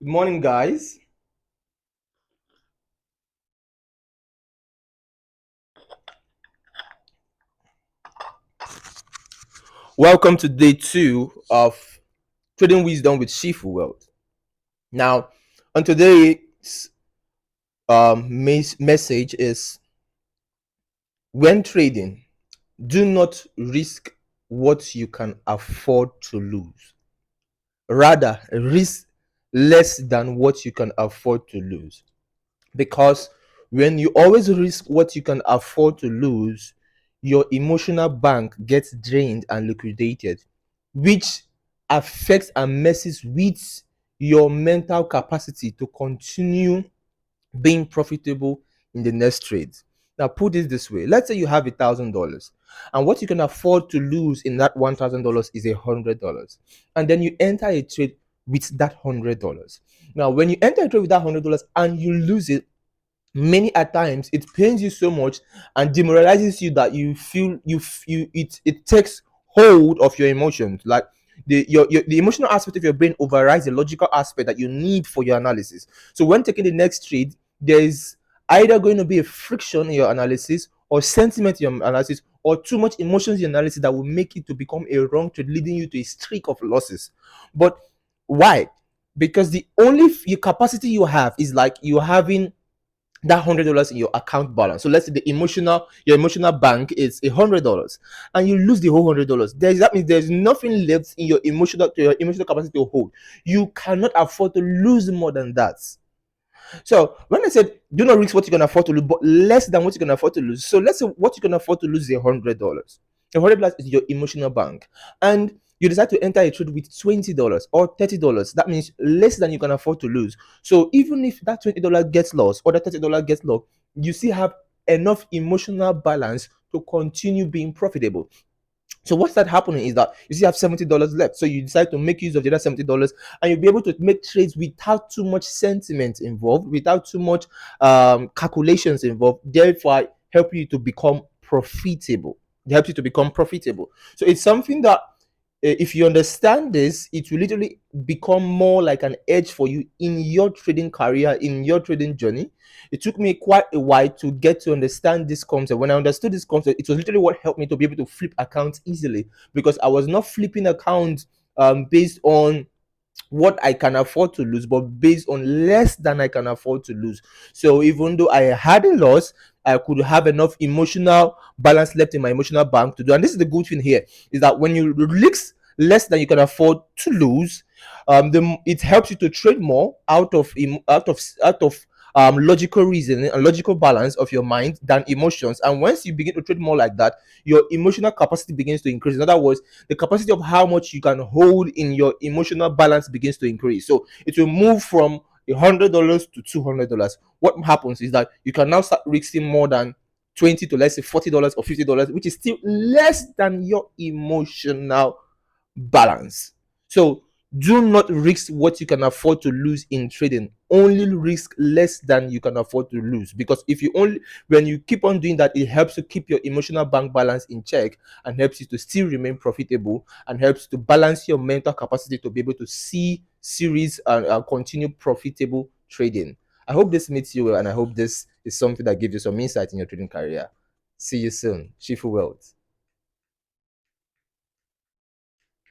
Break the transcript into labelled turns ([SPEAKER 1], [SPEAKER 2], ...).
[SPEAKER 1] Good morning, guys. Welcome to day two of Trading Wisdom with Shifuwealth. Now, on today's message is when trading, do not risk what you can afford to lose. Rather, risk less than what you can afford to lose. Because when you always risk what you can afford to lose, your emotional bank gets drained and liquidated, which affects and messes with your mental capacity to continue being profitable in the next trade. Now, put it this way: let's say you have $1,000, and what you can afford to lose in that $1,000 is $100, and then you enter a trade with that $100. Now, when you enter a trade with that $100 and you lose it, many at times it pains you so much and demoralizes you that you feel it takes hold of your emotions, like the emotional aspect of your brain overrides the logical aspect that you need for your analysis. So when taking the next trade, there's either going to be a friction in your analysis or sentiment in your analysis or too much emotions in your analysis that will make it to become a wrong trade, leading you to a streak of losses. But why? Because the only capacity you have is like you having that $100 in your account balance. So let's say your emotional bank is $100 and you lose the whole $100. That means there's nothing left in your emotional capacity to hold. You cannot afford to lose more than that. So when I said do not risk what you can afford to lose, but less than what you can afford to lose. So let's say what you can afford to lose is $100. $100 is your emotional bank, and you decide to enter a trade with $20 or $30. That means less than you can afford to lose. So even if that $20 gets lost or that $30 gets lost, you still have enough emotional balance to continue being profitable. So what's that happening is that you still have $70 left. So you decide to make use of the other $70, and you'll be able to make trades without too much sentiment involved, without too much calculations involved. Therefore, help you to become profitable. It helps you to become profitable. So it's something that if you understand this, it will literally become more like an edge for you in your trading career, in your trading journey. It took me quite a while to get to understand this concept. When I understood this concept, it was literally what helped me to be able to flip accounts easily, because I was not flipping accounts based on what I can afford to lose, but based on less than I can afford to lose. So even though I had a loss, I could have enough emotional balance left in my emotional bank to do. And this is the good thing here, is that when you risk less than you can afford to lose, it helps you to trade more out of logical reasoning and logical balance of your mind than emotions. And once you begin to trade more like that, your emotional capacity begins to increase. In other words, the capacity of how much you can hold in your emotional balance begins to increase. So it will move from $100 to $200. What happens is that you can now start risking more than 20 to, let's say, $40 or $50, which is still less than your emotional balance. So do not risk what you can afford to lose in trading. Only risk less than you can afford to lose, because if you only when you keep on doing that, it helps to keep your emotional bank balance in check and helps you to still remain profitable and helps to balance your mental capacity to be able to see series and continue profitable trading. I hope this meets you well, and I hope this is something that gives you some insight in your trading career. See you soon. Shifu Wealth.